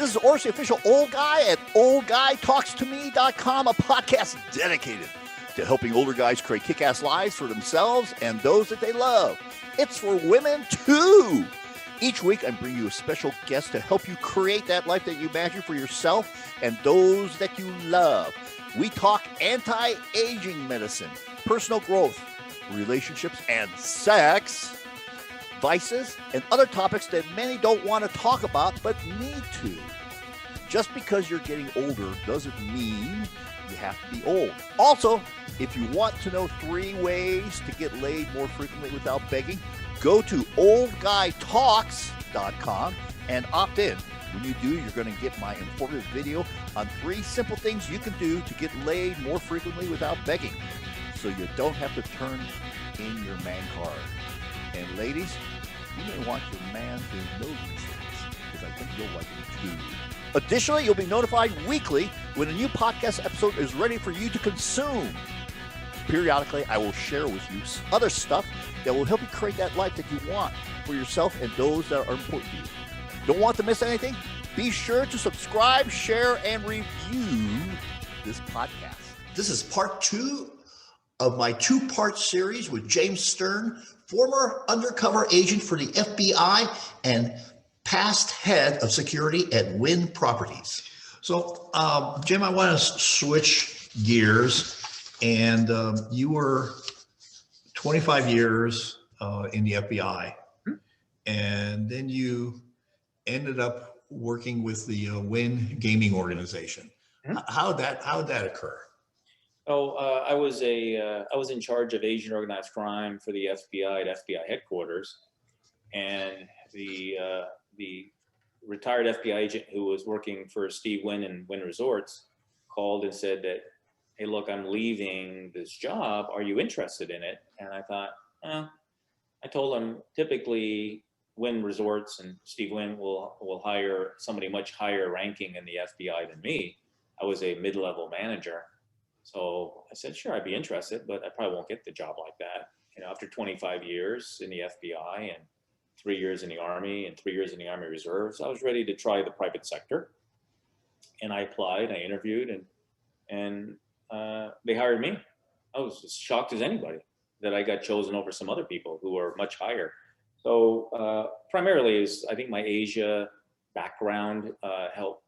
This is Orsi, official old guy at oldguytalkstome.com, a podcast dedicated to helping older guys create kick-ass lives for themselves and those that they love. It's for women too. Each week, I bring you a special guest to help you create that life that you imagine for yourself and those that you love. We talk anti-aging medicine, personal growth, relationships, and sex, vices, and other topics that many don't want to talk about but need to. Just because you're getting older doesn't mean you have to be old. Also, if you want to know 3 ways to get laid more frequently without begging, go to oldguytalks.com and opt in. When you do, you're going to get my informative video on 3 simple things you can do to get laid more frequently without begging, so you don't have to turn in your man card. And ladies, you may want your man to know these things, because I think you'll like it too. Additionally, you'll be notified weekly when a new podcast episode is ready for you to consume. Periodically, I will share with you other stuff that will help you create that life that you want for yourself and those that are important to you. Don't want to miss anything? Be sure to subscribe, share, and review this podcast. This is part 2 of my 2-part series with James Stern, former undercover agent for the FBI and past head of security at Wynn Properties. So, Jim, I want to switch gears. And you were 25 years in the FBI, and then you ended up working with the Wynn Gaming Organization. How did that occur? I was in charge of Asian organized crime for the FBI at FBI headquarters, and the retired FBI agent who was working for Steve Wynn and Wynn Resorts called and said that, "Hey, look, I'm leaving this job. Are you interested in it?" And I thought, I told him typically Wynn Resorts and Steve Wynn will hire somebody much higher ranking in the FBI than me. I was a mid-level manager. So I said, sure, I'd be interested, but I probably won't get the job like that. You know, after 25 years in the FBI and 3 years in the Army and 3 years in the Army Reserves, I was ready to try the private sector. And I applied, I interviewed, and they hired me. I was as shocked as anybody that I got chosen over some other people who were much higher. So primarily is, I think my Asia background helped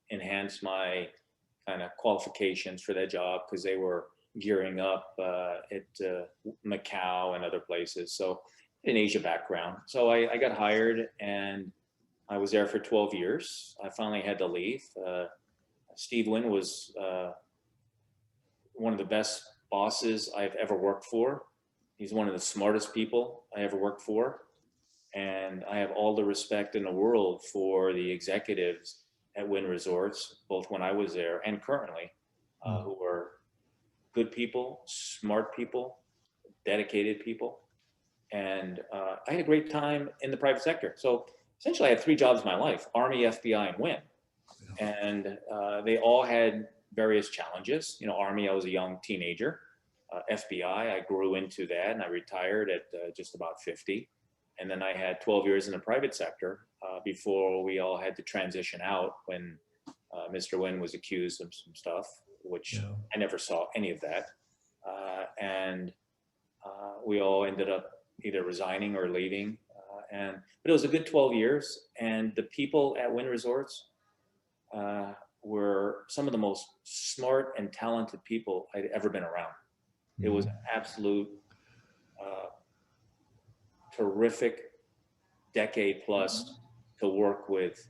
enhance my kind of qualifications for that job, because they were gearing up at Macau and other places. So an Asia background. So I got hired, and I was there for 12 years. I finally had to leave. Steve Wynn was one of the best bosses I've ever worked for. He's one of the smartest people I ever worked for. And I have all the respect in the world for the executives at Wynn Resorts, both when I was there and currently, who were good people, smart people, dedicated people. And I had a great time in the private sector. So essentially I had 3 jobs in my life: Army, FBI, and Wynn. And they all had various challenges. You know, Army, I was a young teenager. FBI, I grew into that, and I retired at just about 50. And then I had 12 years in the private sector before we all had to transition out when Mr. Wynn was accused of some stuff, which I never saw any of that. And we all ended up either resigning or leaving. But it was a good 12 years. And the people at Wynn Resorts were some of the most smart and talented people I'd ever been around. It was an absolute terrific decade plus to work with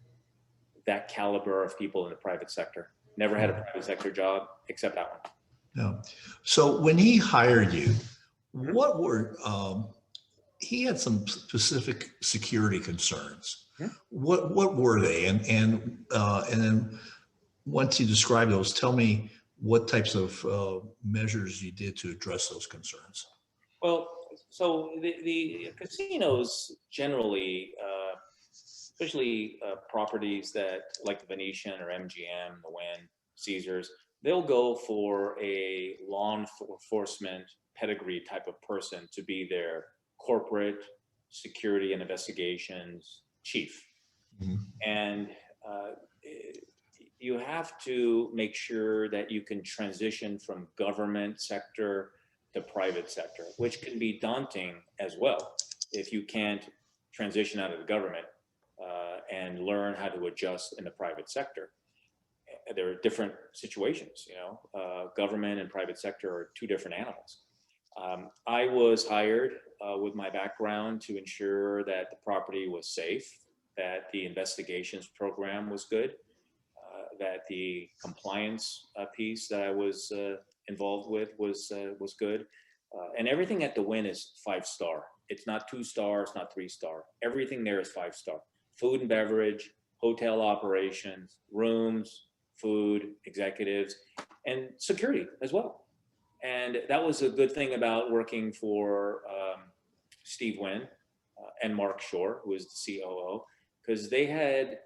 that caliber of people in the private sector. Never had a private sector job except that one. No. So when he hired you, what were, he had some specific security concerns. What were they? And then once you describe those, tell me what types of measures you did to address those concerns. Well, so the casinos generally, especially properties that like the Venetian or MGM, the Wynn, Caesars, they'll go for a law enforcement pedigree type of person to be their corporate security and investigations chief. And you have to make sure that you can transition from government sector to private sector, which can be daunting as well if you can't transition out of the government and learn how to adjust in the private sector. There are different situations, government and private sector are two different animals. I was hired with my background to ensure that the property was safe, that the investigations program was good, that the compliance piece that I was involved with was good. And everything at the Wynn is 5-star. It's not 2-star, it's not 3-star. Everything there is 5-star. Food and beverage, hotel operations, rooms, food, executives, and security as well. And that was a good thing about working for Steve Wynn and Mark Shore, who was the COO, because they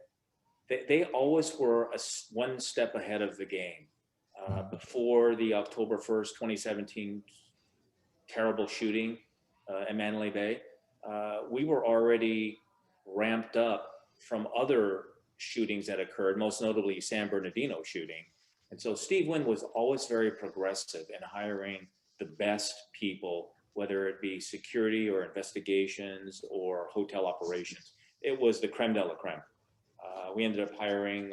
always were one step ahead of the game. Before the October 1st, 2017 terrible shooting in Mandalay Bay, we were already ramped up from other shootings that occurred, most notably San Bernardino shooting. And so Steve Wynn was always very progressive in hiring the best people, whether it be security or investigations or hotel operations. It was the creme de la creme. We ended up hiring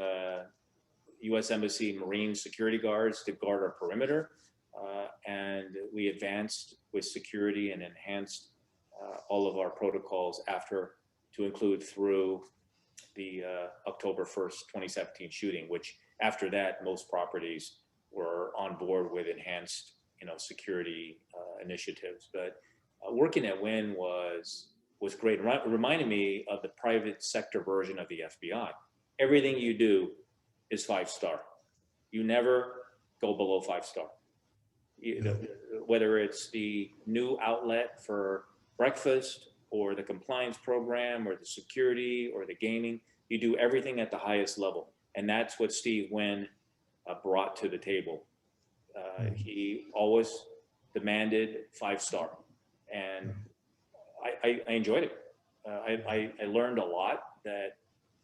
U.S. Embassy Marine security guards to guard our perimeter. And we advanced with security and enhanced all of our protocols after, to include through the October 1st, 2017 shooting, which after that, most properties were on board with enhanced, security initiatives. But working at Wynn was great. It reminded me of the private sector version of the FBI. Everything you do is 5-star. You never go below 5-star. Whether it's the new outlet for breakfast or the compliance program or the security or the gaming, you do everything at the highest level. And that's what Steve Wynn brought to the table. He always demanded 5-star, and I enjoyed it. I learned a lot that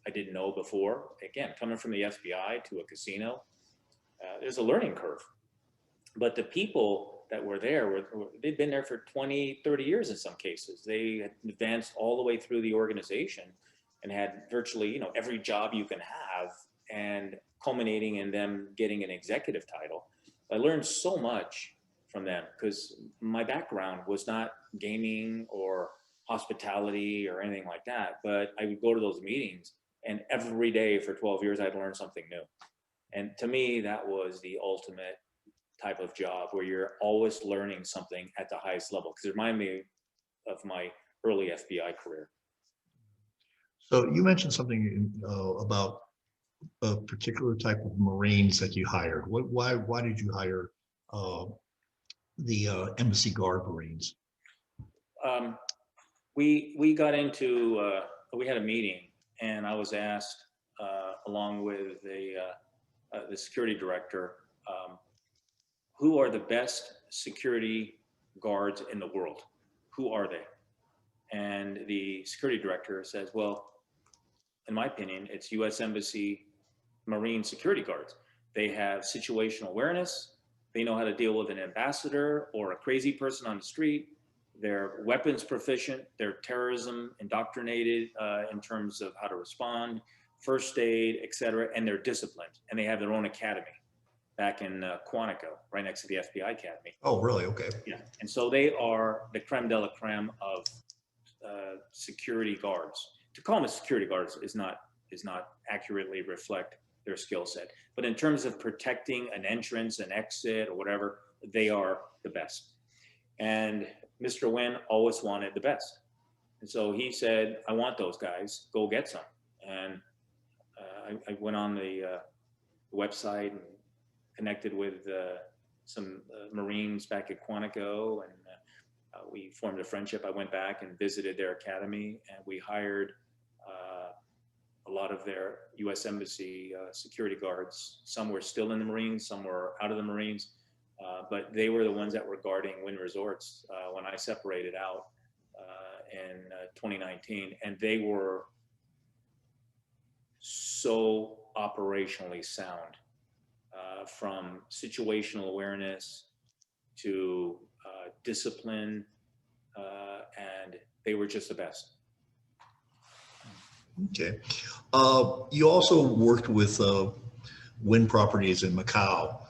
I didn't know before. Again, coming from the FBI to a casino, there's a learning curve. But the people that were there, they'd been there for 20, 30 years in some cases. They had advanced all the way through the organization and had virtually, every job you can have, and culminating in them getting an executive title. I learned so much from them because my background was not gaming or hospitality or anything like that, but I would go to those meetings, and every day for 12 years, I'd learn something new. And to me, that was the ultimate type of job where you're always learning something at the highest level, because it reminded me of my early FBI career. So you mentioned something about a particular type of Marines that you hired. Why did you hire the Embassy Guard Marines? We got into, we had a meeting, and I was asked, along with the security director, who are the best security guards in the world? Who are they? And the security director says, well, in my opinion, it's U.S. Embassy Marine security guards. They have situational awareness. They know how to deal with an ambassador or a crazy person on the street. They're weapons proficient. They're terrorism indoctrinated in terms of how to respond, first aid, et cetera, and they're disciplined. And they have their own academy back in Quantico, right next to the FBI Academy. Oh, really? Okay. Yeah, and so they are the creme de la creme of security guards. To call them security guards is not accurately reflect their skill set. But in terms of protecting an entrance, an exit, or whatever, they are the best. And Mr. Wynn always wanted the best. And so he said, I want those guys, go get some. And I went on the website and connected with some Marines back at Quantico, and we formed a friendship. I went back and visited their academy, and we hired a lot of their U.S. Embassy security guards. Some were still in the Marines, some were out of the Marines, but they were the ones that were guarding Wynn Resorts when I separated out in 2019. And they were so operationally sound, from situational awareness to discipline, and they were just the best. Okay. You also worked with Wynn properties in Macau.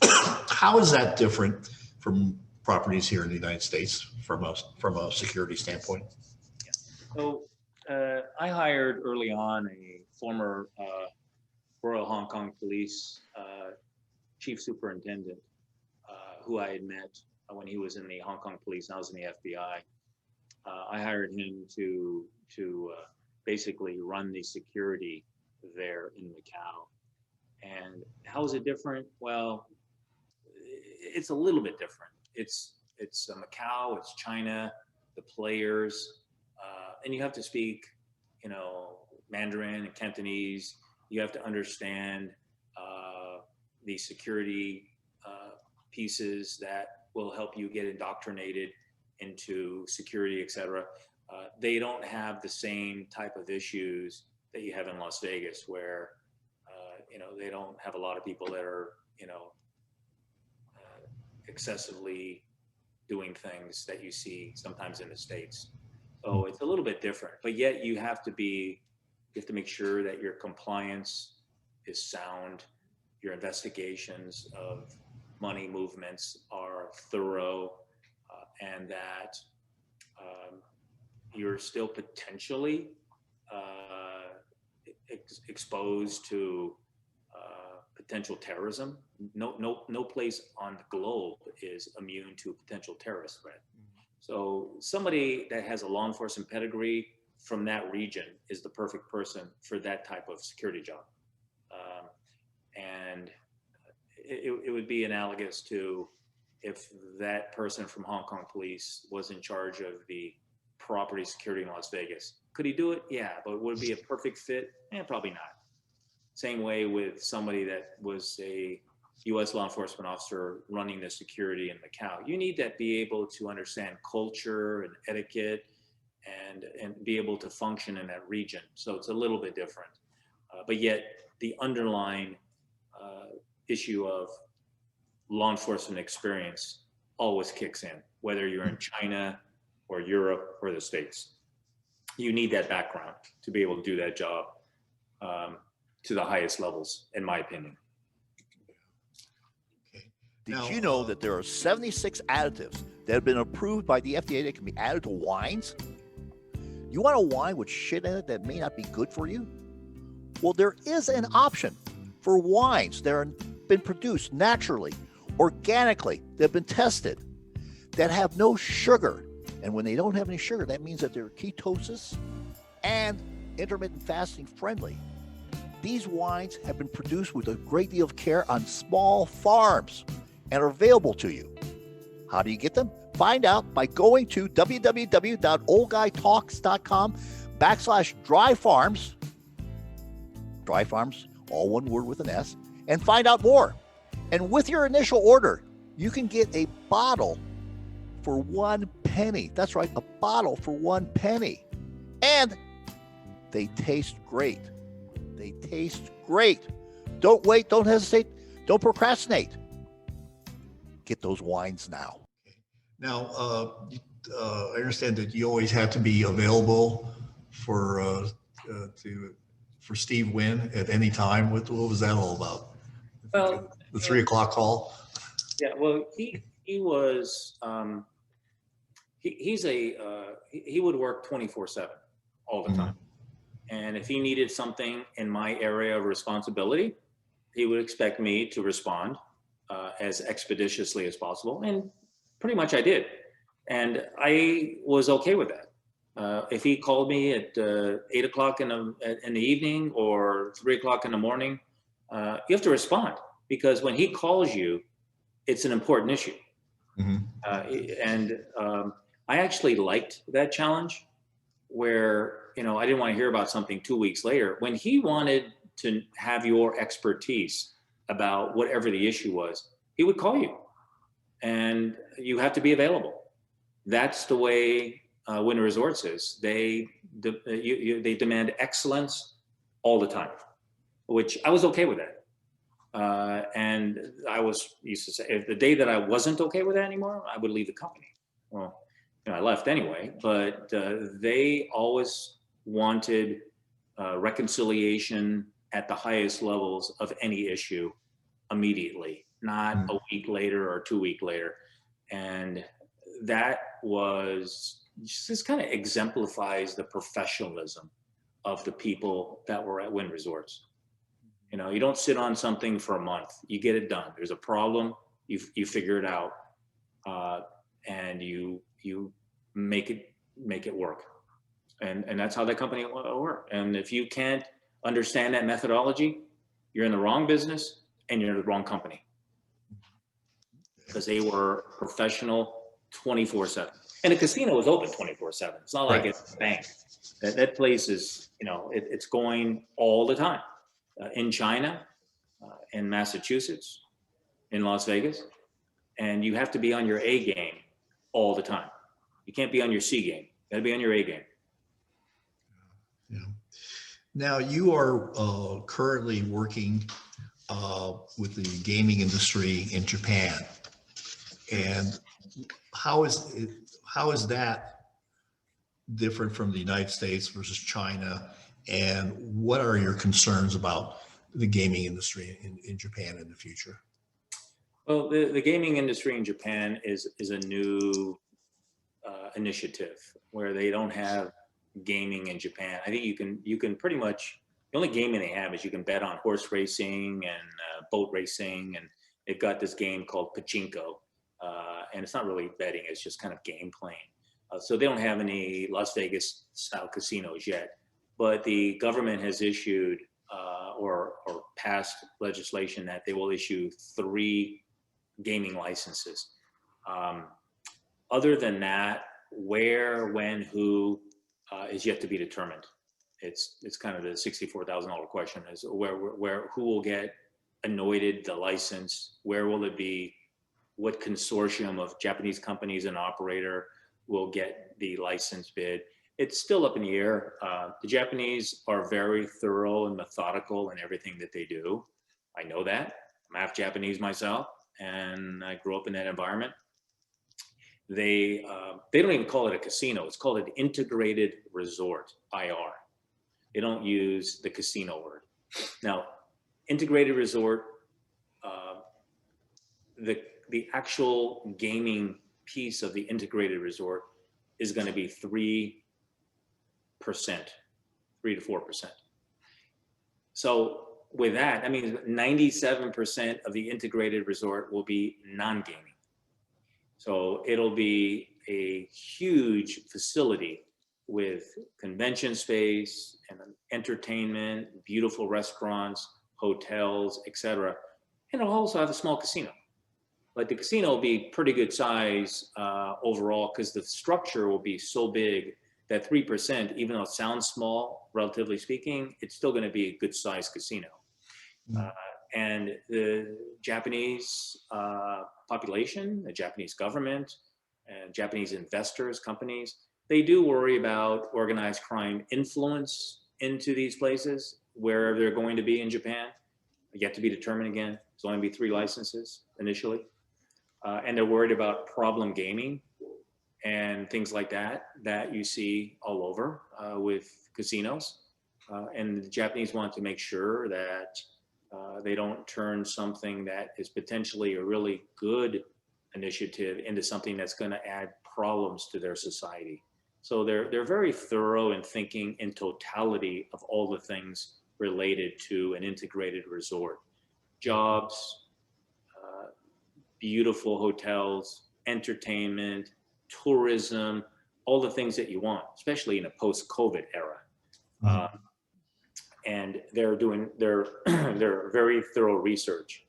How is that different from properties here in the United States from a security standpoint? So I hired early on a former Royal Hong Kong Police chief superintendent who I had met when he was in the Hong Kong Police and I was in the FBI. I hired him to basically run the security there in Macau. And how is it different? Well, it's a little bit different. It's Macau, it's China, the players, and you have to speak, Mandarin and Cantonese. You have to understand the security pieces that will help you get indoctrinated into security, et cetera. They don't have the same type of issues that you have in Las Vegas, where they don't have a lot of people that are excessively doing things that you see sometimes in the States. So it's a little bit different, but yet you have to make sure that your compliance is sound, your investigations of money movements are thorough, and that you're still potentially exposed to potential terrorism. No place on the globe is immune to a potential terrorist threat. So somebody that has a law enforcement pedigree from that region is the perfect person for that type of security job. And it would be analogous to if that person from Hong Kong Police was in charge of the property security in Las Vegas. Could he do it? Yeah, but would it be a perfect fit? Probably not. Same way with somebody that was a U.S. law enforcement officer running the security in Macau. You need to be able to understand culture and etiquette and be able to function in that region. So it's a little bit different. But yet the underlying issue of law enforcement experience always kicks in, whether you're in China or Europe or the States. You need that background to be able to do that job to the highest levels, in my opinion. Did you know that there are 76 additives that have been approved by the FDA that can be added to wines? You want a wine with shit in it that may not be good for you? Well, there is an option for wines that have been produced naturally, organically, that have been tested, that have no sugar. And when they don't have any sugar, that means that they're ketosis and intermittent fasting friendly. These wines have been produced with a great deal of care on small farms and are available to you. How do you get them? Find out by going to www.oldguytalks.com/dry farms, all one word with an S, and find out more. And with your initial order, you can get a bottle for 1 penny. That's right, a bottle for 1 penny. And they taste great. They taste great. Don't wait, don't hesitate, don't procrastinate. Get those wines now. Now, I understand that you always have to be available for Steve Wynn at any time. What was that all about? Well, the 3 o'clock call. Yeah, well, he was he would work 24/7 all the time. And if he needed something in my area of responsibility, he would expect me to respond as expeditiously as possible. And pretty much I did. And I was okay with that. If he called me at 8 o'clock in the evening or 3 o'clock in the morning, you have to respond, because when he calls you, it's an important issue. I actually liked that challenge, where I didn't want to hear about something 2 weeks later. When he wanted to have your expertise about whatever the issue was, he would call you, and you have to be available. That's the way Wynn Resorts is. They demand excellence all the time, which I was okay with that. And I used to say, if the day that I wasn't okay with that anymore, I would leave the company. Well, I left anyway, but they always wanted reconciliation at the highest levels of any issue immediately, not a week later or 2 weeks later. And that just kind of exemplifies the professionalism of the people that were at Wynn Resorts. You don't sit on something for a month. You get it done. There's a problem, you figure it out, and you make it work. And that's how that company worked. And if you can't understand that methodology, you're in the wrong business and you're in the wrong company, because they were professional 24/7. And the casino was open 24/7. It's not like it's a bank. That place is, it's going all the time. In China, in Massachusetts, in Las Vegas, and you have to be on your A game all the time. You can't be on your C game. You got to be on your A game. Yeah. Now you are currently working with the gaming industry in Japan, and how is that different from the United States versus China? And what are your concerns about the gaming industry in Japan in the future? Well, the gaming industry in Japan is a new initiative where they don't have gaming in Japan. I think you can pretty much, the only gaming they have is you can bet on horse racing and boat racing, and they've got this game called pachinko, and it's not really betting; it's just kind of game playing. So they don't have any Las Vegas style casinos yet. But the government has issued or passed legislation that they will issue 3 gaming licenses. Other than that, where, when, who is yet to be determined. It's kind of the $64,000 question: is who will get anointed the license? Where will it be? What consortium of Japanese companies and operator will get the license bid? It's still up in the air. The Japanese are very thorough and methodical in everything that they do. I know that. I'm half Japanese myself, and I grew up in that environment. They don't even call it a casino. It's called an integrated resort, IR. They don't use the casino word. Now, integrated resort, the actual gaming piece of the integrated resort is going to be 3 to 4%. So with that, I mean, 97% of the integrated resort will be non-gaming. So it'll be a huge facility with convention space and entertainment, beautiful restaurants, hotels, etc. And it'll also have a small casino. But the casino will be pretty good size overall, because the structure will be so big that 3%, even though it sounds small, relatively speaking, it's still going to be a good sized casino. And the Japanese population, the Japanese government, and Japanese investors, companies, they do worry about organized crime influence into these places where they're going to be in Japan. Yet to be determined again. There's only going to be 3 licenses initially. And they're worried about problem gaming and things like that you see all over with casinos. And the Japanese want to make sure that they don't turn something that is potentially a really good initiative into something that's going to add problems to their society. So they're very thorough in thinking in totality of all the things related to an integrated resort. Jobs, beautiful hotels, entertainment, tourism, all the things that you want, especially in a post-COVID era. And they're doing their very thorough research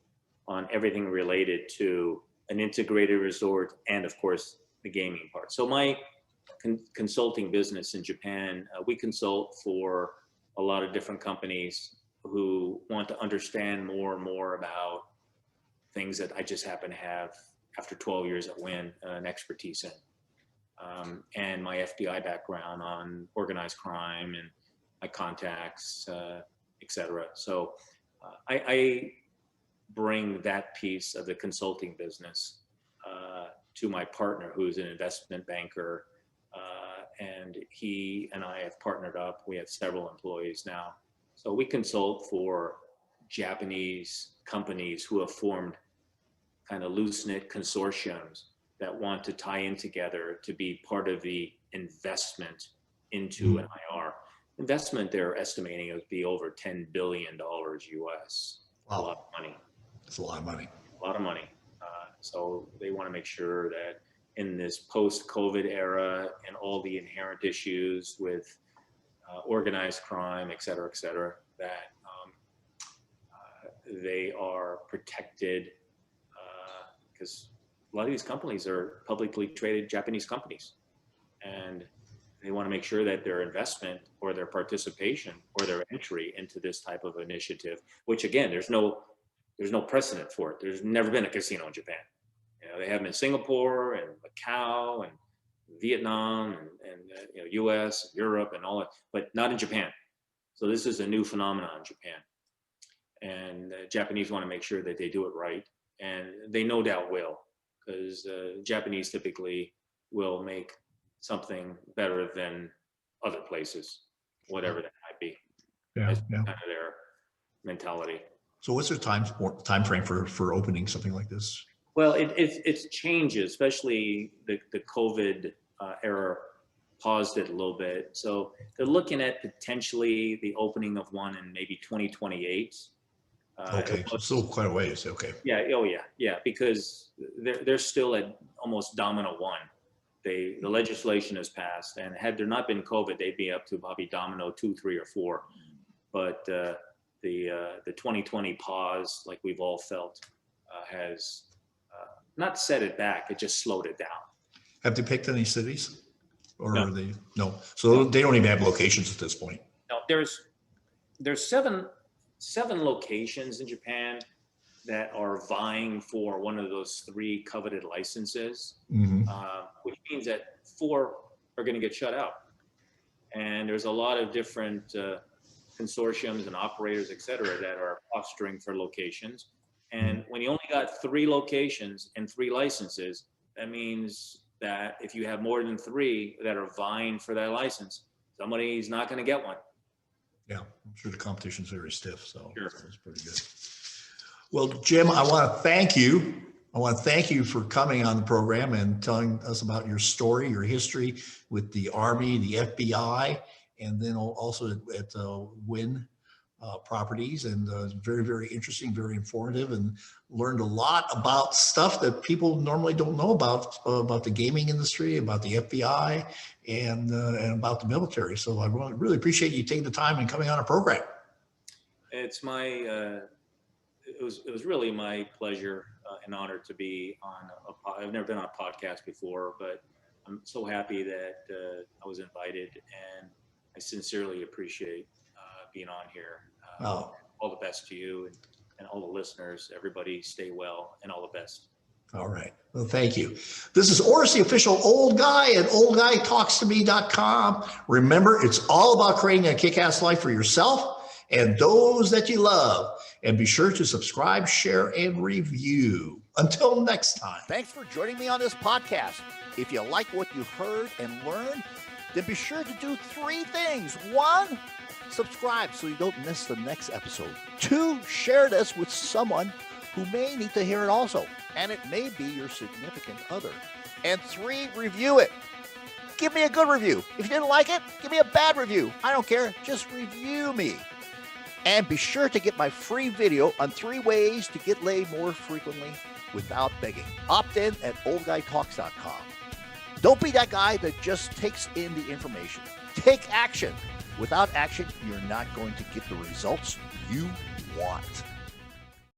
on everything related to an integrated resort and, of course, the gaming part. So my consulting business in Japan, we consult for a lot of different companies who want to understand more and more about things that I just happen to have, after 12 years at Wynn, an expertise in. And my FBI background on organized crime and my contacts etc. So I bring that piece of the consulting business to my partner, who's an investment banker, and he and I have partnered up. We have several employees now. So we consult for Japanese companies who have formed kind of loose-knit consortiums that want to tie in together to be part of the investment into an IR. Investment, they're estimating it would be over $10 billion US. Wow. A lot of money. That's a lot of money. A lot of money. So they want to make sure that in this post-COVID era and all the inherent issues with organized crime, et cetera, that they are protected, because a lot of these companies are publicly traded Japanese companies, and they want to make sure that their investment or their participation or their entry into this type of initiative, which again, there's no precedent for it. There's never been a casino in Japan. You know, they have them in Singapore and Macau and Vietnam and US, Europe, and all that, but not in Japan. So this is a new phenomenon in Japan, and the Japanese want to make sure that they do it right, and they no doubt will, because Japanese typically will make something better than other places, whatever that might be. Yeah, That's yeah. kind of their mentality. So what's the time frame for opening something like this? Well, it changes, especially the COVID era paused it a little bit. So they're looking at potentially the opening of one in maybe 2028. Okay, so still quite a ways. Okay. Yeah. Oh, yeah. Yeah. Because they're still at almost domino one. The legislation has passed, and had there not been COVID, they'd be up to probably domino 2, 3, or 4. But the 2020 pause, like we've all felt, has not set it back. It just slowed it down. Have they picked any cities, or No. are they? No. So they don't even have locations at this point. No, there's seven locations in Japan that are vying for one of those 3 coveted licenses, which means that 4 are going to get shut out. And there's a lot of different consortiums and operators, et cetera, that are posturing for locations. And when you only got 3 locations and 3 licenses, that means that if you have more than 3 that are vying for that license, somebody's not going to get one. Yeah, I'm sure the competition's very stiff, so Sure. That's pretty good. Well, Jim, I want to thank you. I want to thank you for coming on the program and telling us about your story, your history with the Army, the FBI, and then also at Wynn properties. And very, very interesting, very informative, and learned a lot about stuff that people normally don't know about the gaming industry, about the FBI, and about the military. So I really appreciate you taking the time and coming on our program. It's my it was really my pleasure and honor to be on I've never been on a podcast before, but I'm so happy that I was invited, and I sincerely appreciate being on here. All the best to you and all the listeners. Everybody stay well, and all the best. All right. Well, thank you. This is Oris, the official old guy at oldguytalkstome.com. Remember, it's all about creating a kick-ass life for yourself and those that you love. And be sure to subscribe, share, and review. Until next time. Thanks for joining me on this podcast. If you like what you heard and learned, then be sure to do 3 things. 1, subscribe so you don't miss the next episode. 2, share this with someone who may need to hear it also, and it may be your significant other. And 3, review it. Give me a good review. If you didn't like it, give me a bad review. I don't care. Just review me. And be sure to get my free video on 3 ways to get laid more frequently without begging. Opt in at oldguytalks.com. Don't be that guy that just takes in the information. Take action. Without action, you're not going to get the results you want.